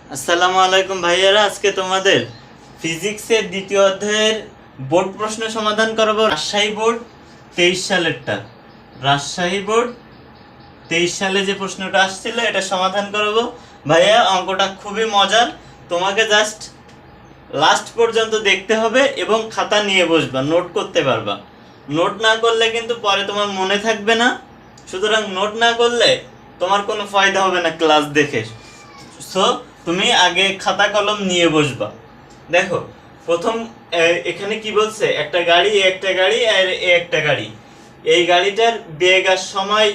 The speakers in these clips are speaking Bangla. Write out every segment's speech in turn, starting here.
আসসালামু আলাইকুম ভাইয়ারা, আজকে তোমাদের ফিজিক্সের দ্বিতীয় অধ্যায়ের বোর্ড প্রশ্ন সমাধান করব। রাজশাহী বোর্ড 23 সালেরটা। রাজশাহী বোর্ড 23 সালে যে প্রশ্নটা আসছিল এটা সমাধান করব। ভাইয়া অঙ্কটা খুবই মজার, তোমাকে জাস্ট লাস্ট পর্যন্ত দেখতে হবে এবং খাতা নিয়ে বসবা, নোট করতে পারবা। নোট না করলে কিন্তু পরে তোমার মনে থাকবে না, সুতরাং নোট না করলে তোমার কোনো ফায়দা হবে না ক্লাস দেখে। সো তুমি আগে খাতা কলম নিয়ে বসবা। দেখো প্রথম এখানে কি বলছে, একটা গাড়ি একটা গাড়ি আর একটা গাড়ি, এই গাড়িটার বেগ আর সময়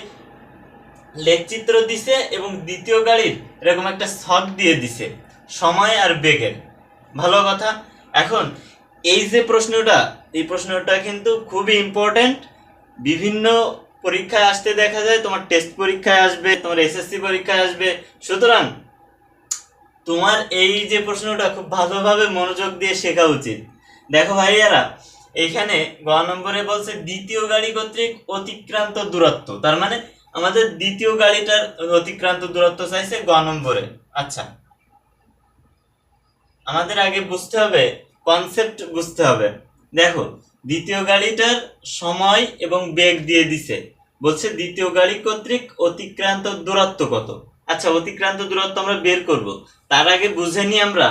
লেখচিত্র দিছে এবং দ্বিতীয় গাড়ির এরকম একটা ছক দিয়ে দিছে সময় আর বেগের। ভালো কথা। এখন এই যে প্রশ্নটা, এই প্রশ্নটা কিন্তু খুবই ইম্পর্টেন্ট। বিভিন্ন পরীক্ষায় আসতে দেখা যায়, তোমার টেস্ট পরীক্ষায় আসবে, তোমার এসএসসি পরীক্ষায় আসবে। সুতরাং তোমার এই যে প্রশ্নটা খুব ভালোভাবে মনোযোগ দিয়ে শেখা উচিত। দেখো ভাইয়ারা, এইখানে গ নম্বরে বলছে দ্বিতীয় গাড়ি কর্তৃক অতিক্রান্ত দূরত্ব, তার মানে আমাদের দ্বিতীয় গাড়িটার অতিক্রান্ত দূরত্ব চাইছে গ নম্বরে। আচ্ছা, আমাদের আগে বুঝতে হবে, কনসেপ্ট বুঝতে হবে। দেখো দ্বিতীয় গাড়িটার সময় এবং বেগ দিয়ে দিছে, বলছে দ্বিতীয় গাড়ি কর্তৃক অতিক্রান্ত দূরত্ব কত। আচ্ছা, অতিক্রান্ত দূরত্ব আমরা বের করব, তার আগে বুঝে নিই আমরা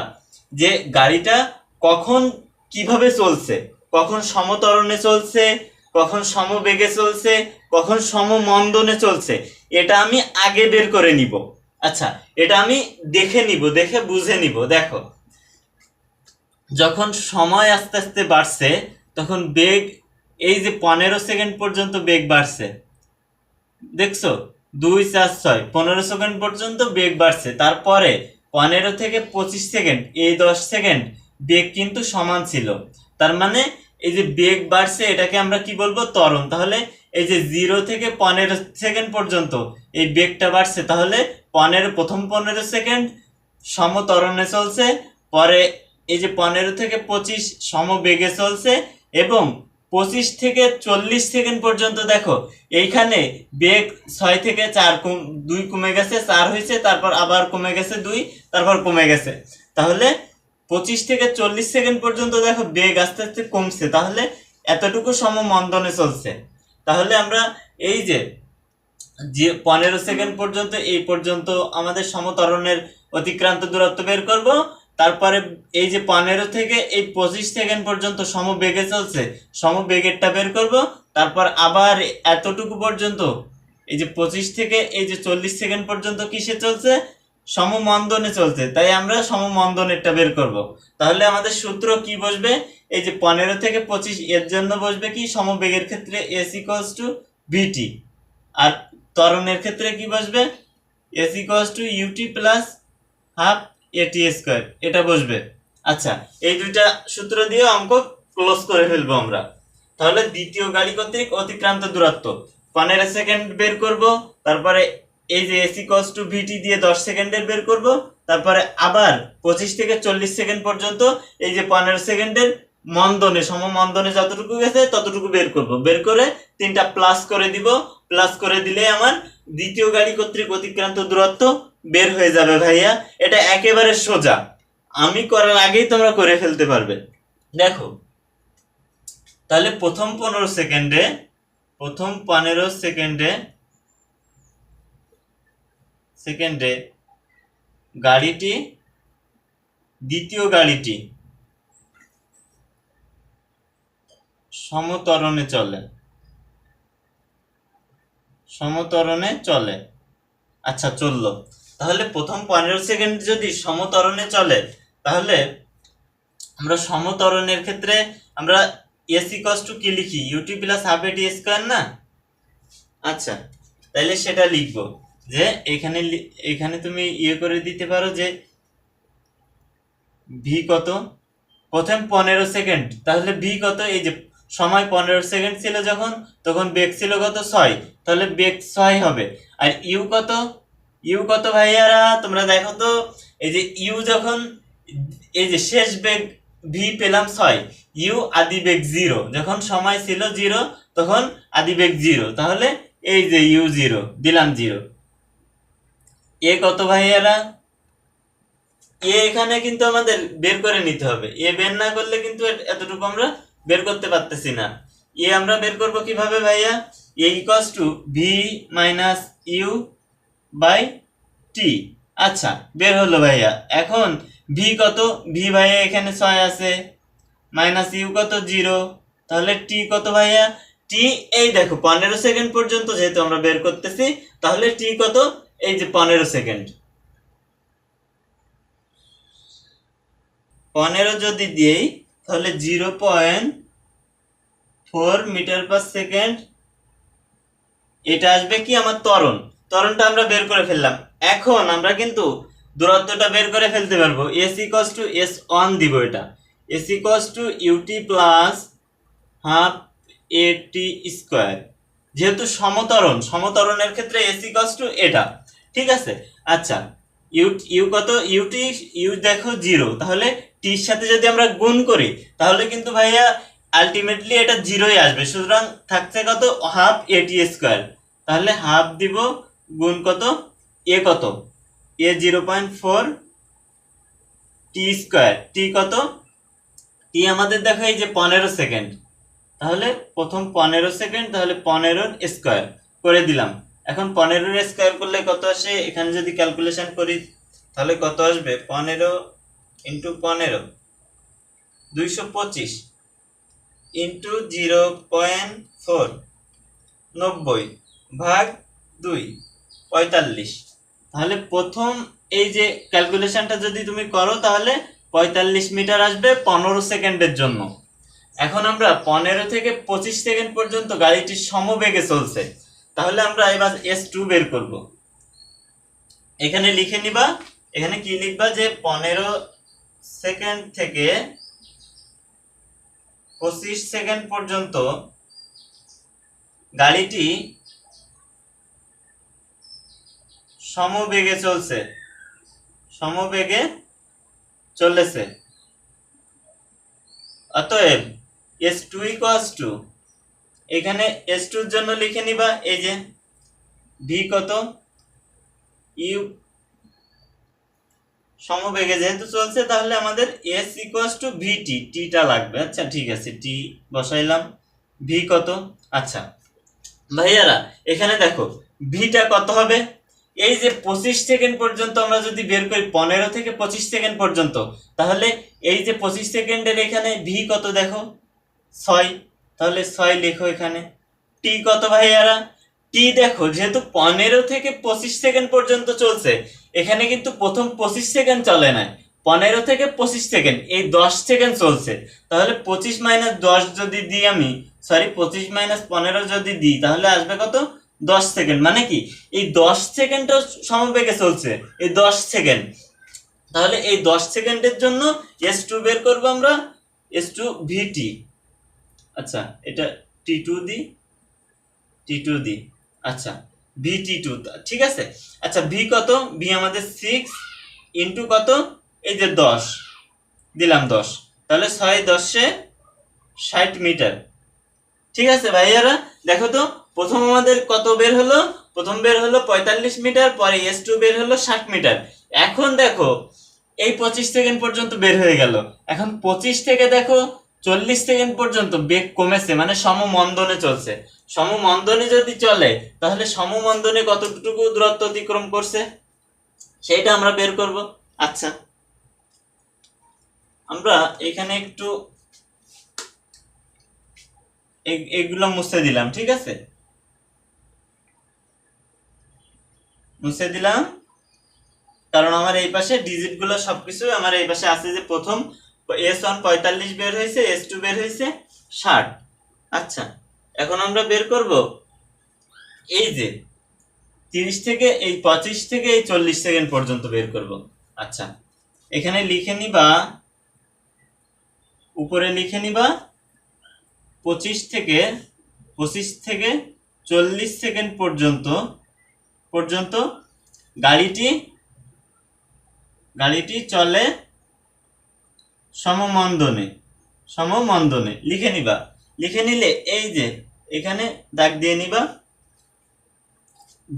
যে গাড়িটা কখন কিভাবে চলছে, কখন সমত্বরণে চলছে, কখন সমবেগে চলছে, কখন সমমন্দনে চলছে, এটা আমি আগে বের করে নিব। আচ্ছা, এটা আমি দেখে নিব, দেখে বুঝে নিব। দেখো যখন সময় আস্তে আস্তে বাড়ছে তখন বেগ, এই যে 15 সেকেন্ড পর্যন্ত বেগ বাড়ছে, দেখছো 2 4 6 15 সেকেন্ড পর্যন্ত বেগ বাড়ছে। তারপরে 15 থেকে 25 সেকেন্ড, এই 10 সেকেন্ড বেগ কিন্তু সমান ছিল। তার মানে এই যে বেগ বাড়ছে এটাকে আমরা কি বলবো, ত্বরণ। তাহলে এই যে 0 থেকে 15 সেকেন্ড পর্যন্ত এই বেগটা বাড়ছে, তাহলে প্রথম 15 সেকেন্ড সমত্বরণে চলছে, পরে এই যে 15 থেকে 25 সমবেগে চলছে, এবং 25 থেকে 40 সেকেন্ড পর্যন্ত দেখো এইখানে বেগ 6 থেকে 2 কমে গেছে, 4 হয়েছে, তারপর আবার কমে গেছে 2, তারপর কমে গেছে। তাহলে 25 থেকে 40 সেকেন্ড পর্যন্ত দেখো বেগ আস্তে আস্তে কমছে, তাহলে এতটুকু সমমন্দনে চলছে। তাহলে আমরা এই যে 15 সেকেন্ড পর্যন্ত, এই পর্যন্ত আমাদের সমত্বরণের অতিক্রান্ত দূরত্ব বের করব। তারপরে এই যে 15 থেকে এই 25 সেকেন্ড পর্যন্ত সমবেগে চলছে, সমবেগেরটা বের করব। তারপর আবার এতটুকু পর্যন্ত, এই যে 25 থেকে এই যে 40 সেকেন্ড পর্যন্ত কিসে চলছে, সমমন্দনে চলছে, তাই আমরা সমমন্দনেরটা বের করব। তাহলে আমাদের সূত্র কি বসবে, এই যে 15 থেকে 25 এর জন্য বসবে কি, সমবেগের ক্ষেত্রে s = vt, আর ত্বরণের ক্ষেত্রে কি বসবে, s = ut প্লাস হাফ এটি স্কোয়ার, এটা বসবে। আচ্ছা, এই দুইটা সূত্র দিয়ে অঙ্ক ক্লোজ করে ফেলবো আমরা। তাহলে দ্বিতীয় গাড়ি কর্তৃক অতিক্রান্ত দূরত্ব 15 সেকেন্ড বের করব, তারপরে এই যে s = vt দিয়ে 10 সেকেন্ডের বের করব, তারপরে আবার 25 থেকে 40 সেকেন্ড পর্যন্ত এই যে 15 সেকেন্ডের মন্দনে, সমমন্দনে যতটুকু গেছে ততটুকু বের করব। বের করে তিনটা প্লাস করে দিব, প্লাস করে দিলে আমার দ্বিতীয় গাড়ি কর্তৃক অতিক্রান্ত দূরত্ব বের হয়ে যাবে। ভাইয়া এটা একেবারে সোজা, আমি করার আগেই তোমরা করে ফেলতে পারবে। দেখো তাহলে প্রথম 15 সেকেন্ডে গাড়িটি, দ্বিতীয় গাড়িটি সমত্বরণে চলে। আচ্ছা চললো, তাহলে প্রথম 15 সেকেন্ড যদি সমত্বরণে চলে, তাহলে আমরা সমত্বরণের ক্ষেত্রে আমরা s = কি লিখি, ut প্লাস হাফ এটি স্কোয়ার না। আচ্ছা, তাহলে সেটা লিখবো যে এখানে তুমি করে দিতে পারো যে v কত, প্রথম 15 সেকেন্ড, তাহলে v কত, এই যে সময় 15 সেকেন্ড ছিল যখন, তখন বেগ ছিল কত, 6, তাহলে বেগ 6 হবে। আর ইউ কত ভাইয়ারা তোমরা দেখো তো, এই যে ইউ যখন, এই যে শেষ বেগ ভি পেলাম 6, ইউ আদি বেগ 0, যখন সময় ছিল 0 তখন আদি বেগ 0, তাহলে এই যে ইউ 0 দিলাম 0। এ কত ভাইয়ারা, এ এখানে কিন্তু আমাদের বের করে নিতে হবে, এ বের না করলে কিন্তু এতটুকু আমরা বের করতে পারতেছি না। এ আমরা বের করব কিভাবে ভাইয়া? A equals to v minus u by t. আচ্ছা, বের হলো ভাইয়া। এখন ভি কত? ভি ভাইয়া এখানে 6 আছে, মাইনাস ইউ কত? 0। তাহলে টি কত ভাইয়া? টি এই দেখো 15 সেকেন্ড পর্যন্ত যেহেতু আমরা বের করতেছি, তাহলে টি কত? এই যে 15 সেকেন্ড। 15 যদি দিই তাহলে 0.4 মিটার পার সেকেন্ড। এটা আসবে কি আমার ত্বরণ। ত্বরণটা আমরা বের করে ফেললাম। এখন আমরা কিন্তু দূরত্বটা বের করে ফেলতে পারবো। এস ইকুয়ালস টু এস অন দিব। এটা S equals to U T plus half A T square. যেহেতু সমতরণের ক্ষেত্রে এস ইকুয়ালস টু এটা, ঠিক আছে। আচ্ছা, ইউ কত? ইউটি ইউ দেখো 0, তাহলে টির সাথে যদি আমরা গুণ করি তাহলে কিন্তু ভাইয়া আলটিমেটলি এটা 0ই আসবে। সুতরাং থাকছে কত? Half A T square. তাহলে হাফ দিব গুণ কত? এ কত? এ 0.4 টি স্কোয়ার। টি কত? টি আমাদের দেখো এই যে 15 সেকেন্ড। তাহলে প্রথম 15 সেকেন্ড, তাহলে 15 স্কোয়ার করে দিলাম। এখন 15 স্কোয়ার করলে কত আসে? এখানে যদি ক্যালকুলেশন করি তাহলে কত আসবে? 15 ইন্টু 15 225 ইন্টু 0.4 90 ভাগ 2 45। তাহলে প্রথম এই যে ক্যালকুলেশনটা যদি তুমি করো তাহলে 45 মিটার আসবে 15 সেকেন্ডের জন্য। এখন আমরা 15 থেকে 25 সেকেন্ড পর্যন্ত গাড়িটি সমবেগে চলছে, তাহলে আমরা এবার S2 বের করব। এখানে লিখে নিবা, এখানে কি লিখবা? যে 15 সেকেন্ড থেকে 25 সেকেন্ড পর্যন্ত গাড়িটি সমবেগে চলেছে। অতএব S2 ইকুয়ালস টু, এখানে S2 এর জন্য লিখে নিবা এই যে ভি কত? ইউ সমবেগে যেহেতু চলছে তাহলে আমাদের S ইকুয়ালস টু ভিটি, টিটা লাগবে। আচ্ছা ঠিক আছে, টি বসাইলাম। ভি কত? আচ্ছা ভাইয়ারা এখানে দেখো ভিটা কত হবে? এই যে 25 সেকেন্ড পর্যন্ত আমরা যদি বের করি, 15 থেকে 25 সেকেন্ড পর্যন্ত, তাহলে এই যে 25 সেকেন্ডের এখানে ভি কত দেখো? 6। তাহলে 6 লেখো এখানে। টি কত ভাইয়ারা? টি দেখো যেহেতু 15 থেকে 25 সেকেন্ড পর্যন্ত চলছে, এখানে কিন্তু প্রথম 25 সেকেন্ড চলে না, 15 থেকে 25 সেকেন্ড এই 10 সেকেন্ড চলছে। তাহলে 25 মাইনাস 10 যদি দিই আমি, সরি 25 মাইনাস 15 যদি দিই তাহলে আসবে কত? 10 সেকেন্ড। মানে কি এই 10 সেকেন্ডও সমবেগে চলছে, এই 10 সেকেন্ড। তাহলে এই 10 সেকেন্ডের জন্য S2 বের করব আমরা, S2 ভিটি। আচ্ছা এটা টি2 দি। আচ্ছা VT2, ঠিক আছে। আচ্ছা ভি কত? ভি আমাদের 6 ইন্টু কত? এই যে 10 দিলাম 10, তাহলে 6 10 60 মিটার। ঠিক আছে ভাইয়ারা, দেখো তো প্রথম আমাদের কত বের হলো? প্রথম বের হলো 45 মিটার, পরে S2 বের হলো 60 মিটার। এখন দেখো এই 25 সেকেন্ড পর্যন্ত বের হয়ে গেল। এখন 25 থেকে দেখো 40 সেকেন্ড পর্যন্ত বেগ কমেছে, মানে সমমন্দনে চলছে। সমমন্দনে যদি চলে তাহলে সমমন্দনে কতটুকু দূরত্ব অতিক্রম করছে সেটা আমরা বের করব। আচ্ছা আমরা এখানে একটু এগুলো মুছে দিলাম, ঠিক আছে, মুছে দিলাম। কারণ আমার এই পাশে ডিজিট গুলো সবকিছু আমার এই পাশে আছে। যে প্রথম S1 45 বের হয়েছে, S2 বের হয়েছে 60। আচ্ছা এখন আমরা বের করব এই যে 30 থেকে এই 25 থেকে এই 40 সেকেন্ড পর্যন্ত বের করব। আচ্ছা এখানে লিখে নিবা, উপরে লিখে নিবা 25 থেকে 40 সেকেন্ড পর্যন্ত গাড়িটি চলে সমমন্দনে লিখে নিবা। লিখে নিলে এই যে এখানে দাগ দিয়ে নিবা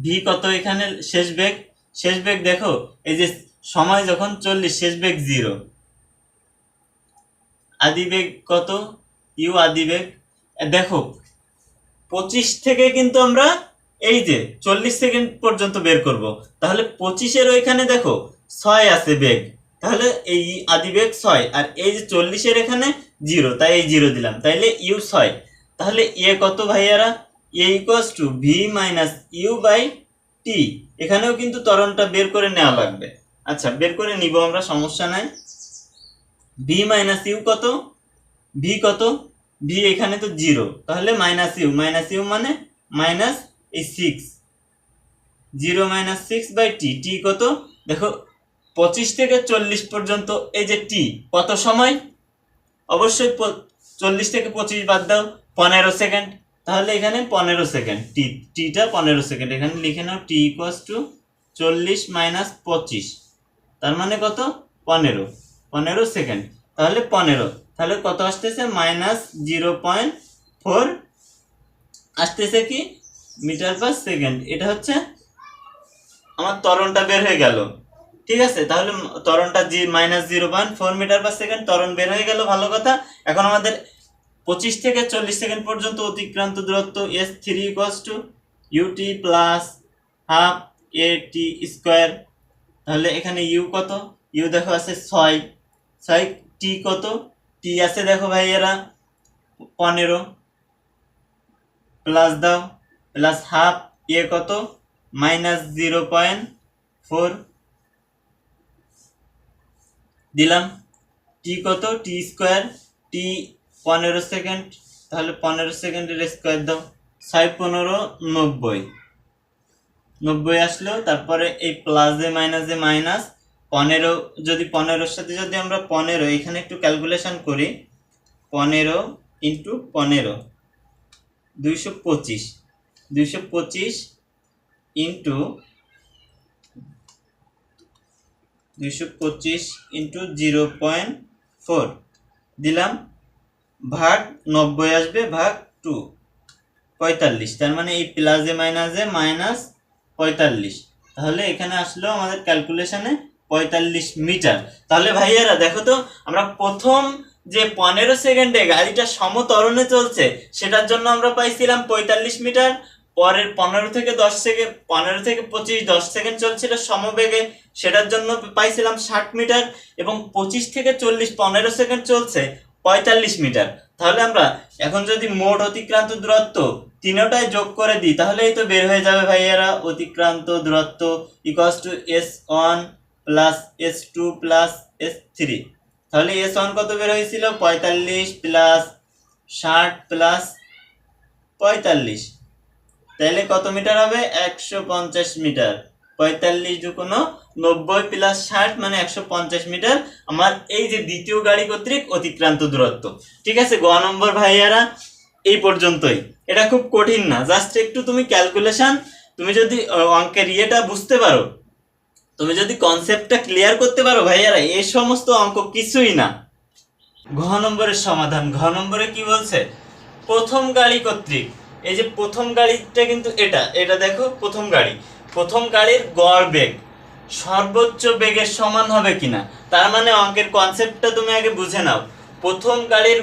ভি কত? এখানে শেষ বেগ দেখো এই যে সময় যখন 40, শেষ বেগ 0, আদি বেগ কত? ইউ আদি বেগ। দেখো 25 থেকে কিন্তু আমরা এই যে 40 সেকেন্ড পর্যন্ত বের করব, তাহলে 25-এর ওইখানে দেখো 6 আছে বেগ, তাহলে এই আদি বেগ 6, আর এই যে 40-এর এখানে 0, তাই এই 0 দিলাম, তাইলে ইউ 6। তাহলে এ কত ভাইয়ারা? A equals to v minus u by t. এখানেও কিন্তু ত্বরণটা বের করে নেওয়া লাগবে। আচ্ছা, বের করে নিব আমরা, সমস্যা নাই। ভি মাইনাস ইউ কত? ভি কত? ভি এখানে তো 0, তাহলে মাইনাস ইউ মানে মাইনাস এই 6, 0 মাইনাস 6 বাই টি। টি কত? দেখো 25 থেকে 40 পর্যন্ত এই যে টি কত সময়? অবশ্যই 40 থেকে 25 বাদ দাও, 15 সেকেন্ড। তাহলে এখানে 15 সেকেন্ড, টিটা 15 সেকেন্ড। এখানে লিখে নাও টি ইকুয়ালস টু 40 মাইনাস 25, তার মানে কত? 15 সেকেন্ড। তাহলে 15, তাহলে কত আসতেছে? মাইনাস 0.4 আসতেছে কি মিটার পার সেকেন্ড। এটা হচ্ছে আমার ত্বরণটা বের হয়ে গেল। ঠিক আছে, তাহলে ত্বরণটা মাইনাস 0.4 মিটার পার সেকেন্ড ত্বরণ বের হয়ে গেল, ভালো কথা। এখন আমাদের 25 থেকে 40 সেকেন্ড পর্যন্ত অতিক্রান্ত দূরত্ব s3 equals to ut plus half at square. তাহলে এখানে ইউ কত? ইউ দেখো আছে 6, টি কত? টি আছে দেখো ভাইয়েরা 15, প্লাস দাও, প্লাস হাফ এ কত? মাইনাস 0.4 দিলাম। টি কত? টি স্কোয়ার, টি 15 সেকেন্ড, তাহলে 15 সেকেন্ডের স্কোয়ার দাও, 6 15 90 আসলো। তারপরে এই প্লাসে মাইনাসে মাইনাস 15, যদি 15-এর সাথে যদি আমরা 15 এখানে একটু ক্যালকুলেশন করি, 15 ইন্টু 15 225 ইন্টু 0.4 দিলাম, ভাগ 90 আসবে, ভাগ 2, 45। তার মানে এই প্লাসে মাইনাসে মাইনাস 45, তাহলে এখানে আসলো আমাদের ক্যালকুলেশনে 45 মিটার। তাহলে ভাইয়ারা দেখো তো, আমরা প্রথম যে 15 সেকেন্ডে গাড়িটা সমত্বরণে চলছে সেটার জন্য আমরা পাইছিলাম 45 মিটার। পরের 15 থেকে 25 10 সেকেন্ড চলছিল সমবেগে, সেটার জন্য পাইছিলাম 60 মিটার। এবং 25 থেকে 40 15 সেকেন্ড চলছে 45 মিটার। তাহলে আমরা এখন যদি মোট অতিক্রান্ত দূরত্ব তিনটায় যোগ করে দিই, তাহলেই তো বের হয়ে যাবে ভাইয়ারা অতিক্রান্ত দূরত্ব equals to s1 plus s2 plus s3। তাহলে s1 কত বের হয়েছিল? 45 প্লাস 60 প্লাস 45, তাহলে কত মিটার হবে? 150 মিটার। 45 দুগুণ 90 প্লাস 60 মানে 150 মিটার আমার এই যে দ্বিতীয় গাড়ি কর্তৃক অতিক্রান্ত দূরত্ব। ঠিক আছে, গ নম্বর ভাইয়ারা এই পর্যন্তই। এটা খুব কঠিন না, জাস্ট একটু তুমি ক্যালকুলেশন, তুমি যদি অঙ্কের ইয়েটা বুঝতে পারো, তুমি যদি কনসেপ্টটা ক্লিয়ার করতে পারো ভাইয়ারা, এই সমস্ত অঙ্ক কিছুই না। ঘ নম্বরের সমাধান। ঘ নম্বরে কি বলছে? প্রথম গাড়ি কর্তৃক, এই যে প্রথম গাড়িটা কিন্তু এটা দেখো, প্রথম গাড়ির গড় বেগ সর্বোচ্চ বেগের সমান হবে কিনা। তার মানে অঙ্কের কনসেপ্টটা তুমি আগে বুঝে নাও। প্রথম গাড়ির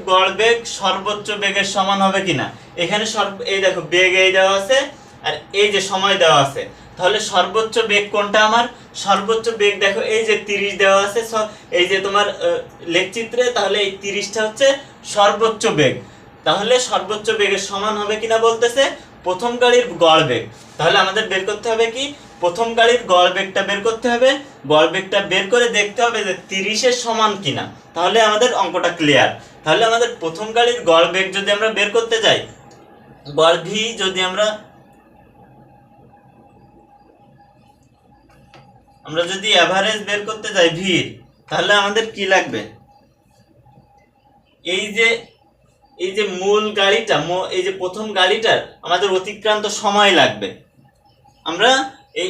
গড় বেগ সর্বোচ্চ বেগের সমান হবে কিনা। এখানে এই দেখো বেগ এই দেওয়া আছে, আর এই যে সময় দেওয়া আছে। তাহলে সর্বোচ্চ বেগ কোনটা? আমার সর্বোচ্চ বেগ দেখো এই যে 30 দেওয়া আছে এই যে তোমার লেখচিত্রে, তাহলে এই 30টা হচ্ছে সর্বোচ্চ বেগ। তাহলে সর্বোচ্চ বেগের সমান হবে কিনা বলতেছে প্রথম গাড়ির গড় বেগ। তাহলে আমাদের বের করতে হবে কি? প্রথম গাড়ির গড় বেগটা বের করতে হবে। গড় বেগটা বের করে দেখতে হবে যে 30-এর সমান কিনা, তাহলে আমাদের অঙ্কটা ক্লিয়ার। তাহলে আমাদের প্রথম গাড়ির গড় বেগ যদি আমরা বের করতে যাই, গড় ভি যদি আমরা যদি এভারেজ বের করতে যাই ভির, তাহলে আমাদের কি লাগবে? এই যে মূল গাড়িটা, এই যে প্রথম গাড়িটার আমাদের অতিক্রান্ত সময় লাগবে। আমরা এই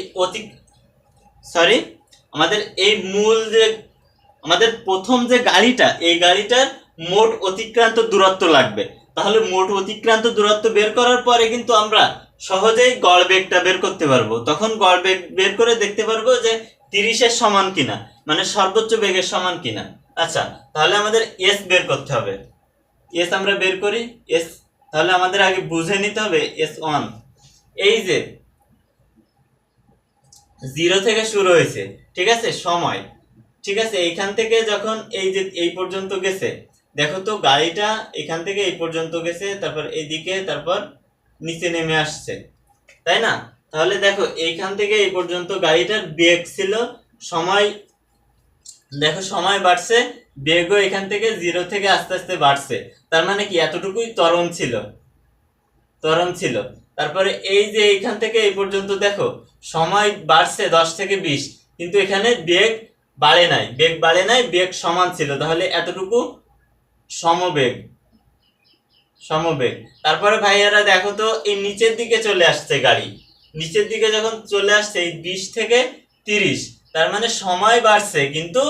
আমাদের এই মূল যে আমাদের প্রথম যে গাড়িটা, এই গাড়িটার মোট অতিক্রান্ত দূরত্ব লাগবে। তাহলে মোট অতিক্রান্ত দূরত্ব বের করার পরে কিন্তু আমরা সহজেই গড় বেগটা বের করতে পারবো। তখন গড় বেগ বের করে দেখতে পারবো যে 30-এর সমান কিনা, মানে সর্বোচ্চ বেগের সমান কিনা। আচ্ছা, তাহলে আমাদের এস বের করতে হবে। এস আমরা বের করি। এস তাহলে আমাদের আগে বুঝে নিতে হবে S1, এই যে 0 থেকে শুরু হয়েছে, ঠিক আছে, সময়, ঠিক আছে, এইখান থেকে যখন এই যে এই পর্যন্ত গেছে, দেখো তো গাড়িটা এখান থেকে এই পর্যন্ত গেছে, তারপর এইদিকে, তারপর নিচে নেমে আসছে, তাই না? তাহলে দেখো এইখান থেকে এই পর্যন্ত গাড়িটার বেগ ছিল, সময়, দেখো সময় বাড়ছে, বেগও এখান থেকে 0 থেকে আস্তে আস্তে বাড়ছে। তার মানে কি এতটুকুই ত্বরণ ছিল, ত্বরণ ছিল। তারপরে এই যে এইখান থেকে এই পর্যন্ত দেখো সময় বাড়ছে 10 থেকে 20, কিন্তু এখানে বেগ বাড়ে নাই, বেগ বাড়ে নাই, বেগ সমান ছিল। তাহলে এতটুকু সমবেগ, সমবেগ। তারপরে ভাইয়ারা দেখো তো এই নিচের দিকে চলে আসছে গাড়ি, নিচের দিকে যখন চলে আসছে এই 20 থেকে 30, তার মানে সময় বাড়ছে কিন্তু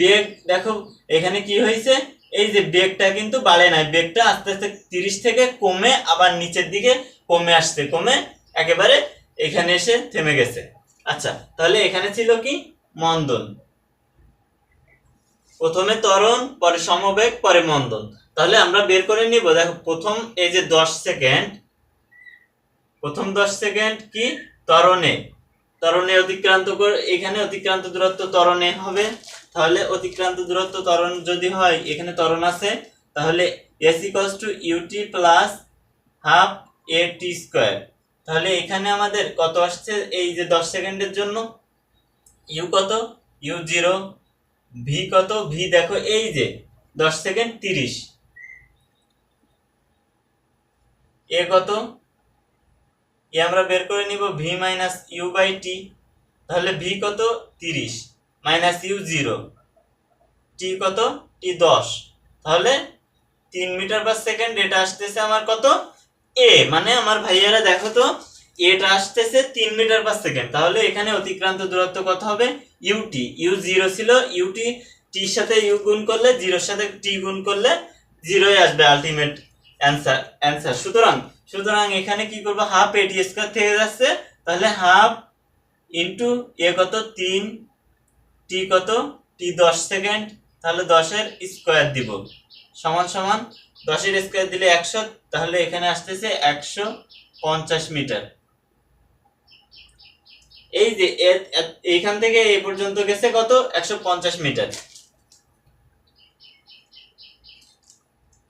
বেগ দেখো এখানে কি হয়েছে, এই যে বেগটা কিন্তু বাড়ে নাই, বেগটা আস্তে আস্তে 30 থেকে কমে আবার নিচের দিকে কমে আসছে, কমে একেবারে এখানে এসে থেমে গেছে। আচ্ছা, তাহলে এখানে ছিল কি মন্দন, প্রথমে ত্বরণ, পরে সমবেগ, পরে মন্দন। তাহলে আমরা বের করে নিব, দেখো প্রথম এই যে 10 সেকেন্ড, প্রথম 10 সেকেন্ড কি ত্বরণে, ত্বরণে অতিক্রান্ত করে, এখানে অতিক্রান্ত দূরত্ব ত্বরণে হবে। তাহলে অতিক্রান্ত দূরত্ব ত্বরণ যদি হয়, এখানে ত্বরণ আছে, তাহলে s ut plus half at square. তাহলে এখানে আমাদের কত আসছে, এই যে 10 সেকেন্ডের জন্য u কত, u0, v কত, v দেখো এই যে 10 সেকেন্ড 30, এ কত, এ আমরা বের করে নিব v মাইনাস ইউ বাই টি। তাহলে v কত 30 মাইনাস u0, টি কত, টি 10, তাহলে 3 মিটার পার সেকেন্ড। এটা আসতেছে আমার কত, এ, মানে আমার ভাইয়ারা দেখো তো এটা আসতেছে 3 মিটার পার সেকেন্ড। তাহলে এখানে অতিক্রান্ত দূরত্ব কত হবে, ইউটি, u0 ছিল, ইউটি টির সাথে ইউ গুণ করলে, 0 এর সাথে টি গুণ করলে 0ই আসবে আলটিমেট অ্যান্সার। সুতরাং এখানে কি করব, হাফ এটি স্কয়ার থেকে যাচ্ছে, তাহলে হাফ ইনটু এ কত 3, টি কত, টি 10 সেকেন্ড, তাহলে 10 এর স্কয়ার দিব, সমান সমান 10 এর স্কয়ার দিলে 100, তাহলে এখানে আসতেছে 150 মিটার। এই যে এইখান থেকে এই পর্যন্ত গেছে কত, 150 মিটার।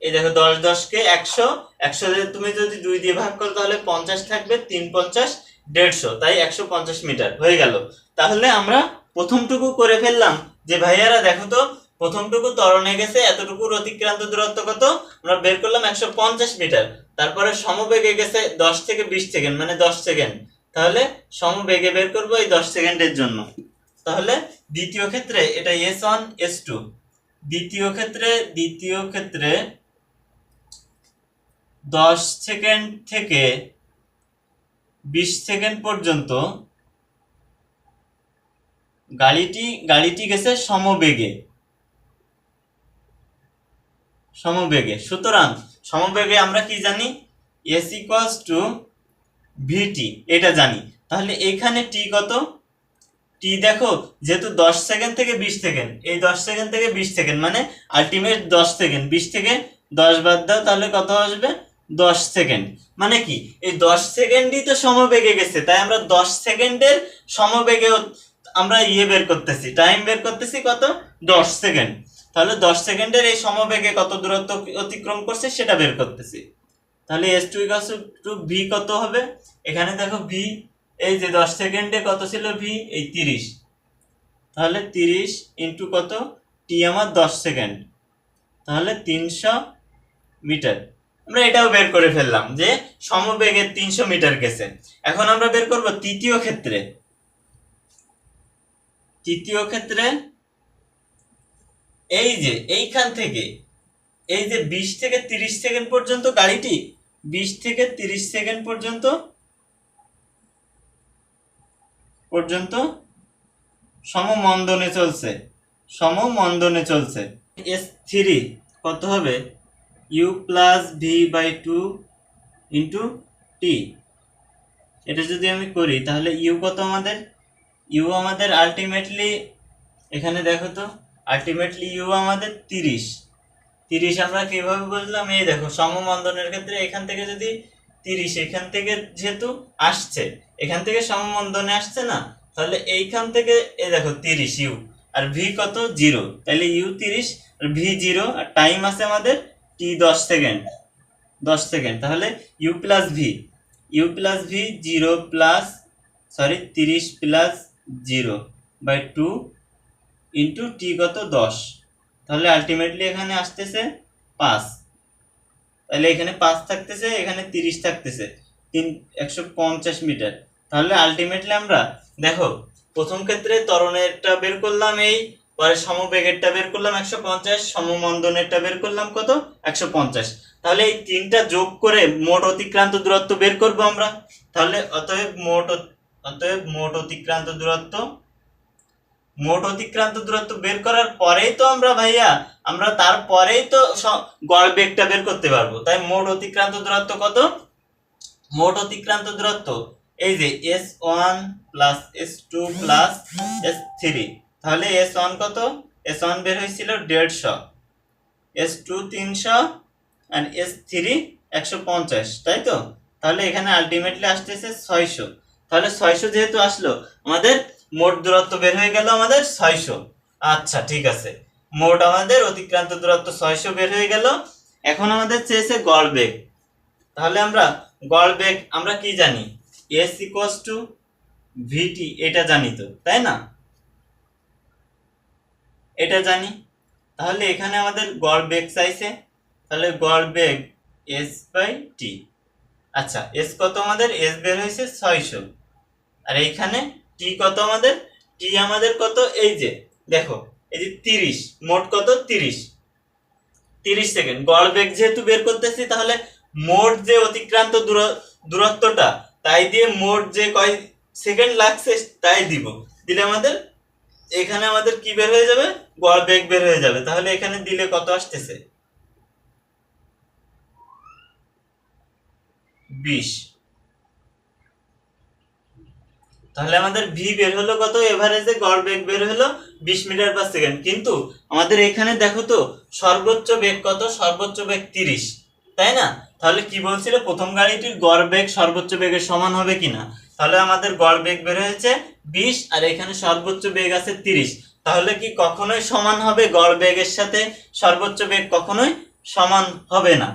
এই দেখো 10 10 কে 100, 100 তুমি যদি 2 দিয়ে ভাগ করো তাহলে 50 থাকবে, 3 50 150, তাই 150 মিটার হয়ে গেল। তাহলে আমরা প্রথমটুকু করে ফেললাম যে ভাইয়ারা দেখো তো প্রথমটুকু ত্বরণে গেছে, এতটুকুর অতিক্রান্ত দূরত্ব কত আমরা বের করলাম 150 মিটার। তারপরে সমবেগে গেছে 10 থেকে 20 সেকেন্ড, মানে 10 সেকেন্ড, তাহলে সমবেগে বের করব এই 10 সেকেন্ডের জন্য। তাহলে দ্বিতীয় ক্ষেত্রে এটা S1 S2, দ্বিতীয় ক্ষেত্রে 10 সেকেন্ড থেকে 20 সেকেন্ড পর্যন্ত গাড়িটি গেছে সমবেগে, সুতরাং সমবেগে আমরা কি জানি, s ইকুয়ালস টু ভিটি, এটা জানি। তাহলে এইখানে টি কত, টি দেখো যেহেতু 10 সেকেন্ড থেকে 20 সেকেন্ড, এই 10 সেকেন্ড থেকে 20 সেকেন্ড মানে আলটিমেট 10 সেকেন্ড, 20 থেকে 10 বাদ দাও, তাহলে কত আসবে 10 সেকেন্ড। মানে কি এই 10 সেকেন্ডই তো সমবেগে গেছে, তাই আমরা 10 সেকেন্ডের সমবেগে আমরা বের করতেছি, টাইম বের করতেছি কত, 10 সেকেন্ড। তাহলে 10 সেকেন্ডের এই সমবেগে কত দূরত্ব অতিক্রম করছে সেটা বের করতেছি। তাহলে s2 টু v কত হবে, এখানে দেখো v, এই যে 10 সেকেন্ডে কত ছিল v, এই 30, তাহলে 30 ইনটু কত, টি আমার 10 সেকেন্ড, তাহলে 300 মিটার। আমরা এটাও বের করে ফেললাম যে সমবেগে 300 মিটার গেছে। এখন আমরা বের করব তৃতীয় ক্ষেত্রে এই যে এইখান থেকে এই যে 20 থেকে 30 সেকেন্ড পর্যন্ত গাড়িটি 20 থেকে 30 সেকেন্ড পর্যন্ত সমমন্দনে চলছে। S3 কত হবে, u plus v by 2 into t, এটা যদি আমি করি তাহলে ইউ কত আমাদের, ইউ আমাদের আলটিমেটলি এখানে দেখো তো, আলটিমেটলি ইউ আমাদের 30। 30 আমরা কিভাবে বুঝলাম, এই দেখো সমবন্ধনের ক্ষেত্রে এখান থেকে যদি 30 এখান থেকে যেহেতু আসছে, এখান থেকে সমবন্ধনে আসছে না, তাহলে এইখান থেকে এই দেখো 30 ইউ, আর ভি কত 0, তাহলে ইউ 30 আর ভি 0, আর টাইম আছে আমাদের টি 10 সেকেন্ড, 10 সেকেন্ড। তাহলে u plus v, u plus v 0 plus, sorry 30 plus 0/2 into t কত 10, তাহলে আলটিমেটলি এখানে আসতেছে 5। তাহলে এখানে 5 থাকতেছে, এখানে 30 থাকতেছে, 150 মিটার। তাহলে আলটিমেটলি আমরা দেখো প্রথম ক্ষেত্রে ত্বরণেরটা বের করলাম, এই পরে সমবেগেরটা বের করলাম 150, সমমন্দনেরটা বের করলাম কত 150। তাহলে এই তিনটা যোগ করে মোট অতিক্রান্ত দূরত্ব বের করব আমরা। তাহলে অতএব মোট অতিক্রান্ত দূরত্ব বের করার পরেই তো আমরা ভাইয়া, আমরা তারপরেই তো গড় বেগটা বের করতে পারবো। তাই মোট অতিক্রান্ত দূরত্ব কত, মোট অতিক্রান্ত দূরত্ব এই যে S1 plus S2 plus S3, তাহলে S1 কত, S1 বের হয়েছিল 150, S2 300 আর S3 150, তাই তো। তাহলে এখানে আলটিমেটলি আসতেছে 600। তাহলে 600 যেহেতু আসলো, আমাদের মোট দূরত্ব বের হয়ে গেল আমাদের 600। আচ্ছা ঠিক আছে, মোট আমাদের অতিক্রান্ত দূরত্ব 600 বের হয়ে গেল। এখন আমাদের চেয়েছে গড় বেগ। তাহলে আমরা গড় বেগ আমরা কি জানি, s ইকুয়ালস টু ভিটি, এটা জানি তো, তাই না, এটা জানি। তাহলে এখানে আমাদের গড় বেগ চাইছে, তাহলে গড় বেগ s/t। আচ্ছা s কত আমাদের, s বের হয়েছে 600, আর এইখানে t কত আমাদের, t আমাদের কত, এই যে দেখো এই যে 30, মোট কত 30 সেকেন্ড। গড় বেগ যেহেতু বের করতেছি, তাহলে মোট যে অতিক্রান্ত দূরত্বটা তাই দিয়ে মোট যে কয় সেকেন্ড লাগছে তাই দিব, দিলে আমাদের এখানে আমাদের কি বের হয়ে যাবে, গড় বেগ বের হয়ে যাবে। তাহলে এখানে দিলে কত আসতেছে 20। তাহলে আমাদের ভি বের হলো কত, এভারেজে গড় বেগ বের হলো 20 মিটার পার সেকেন্ড। কিন্তু আমাদের এখানে দেখো তো সর্বোচ্চ বেগ কত, সর্বোচ্চ বেগ 30, তাই না। তাহলে কি বলছিল, প্রথম গাড়িটির গড় বেগ সর্বোচ্চ বেগের সমান হবে কিনা। তাহলে আমাদের গড় বেগ বের হয়েছে 20, আর এখানে সর্বোচ্চ বেগ আছে 30। তাহলে কি কখনোই সমান হবে, গড় বেগের সাথে সর্বোচ্চ বেগ কখনোই সমান হবে না।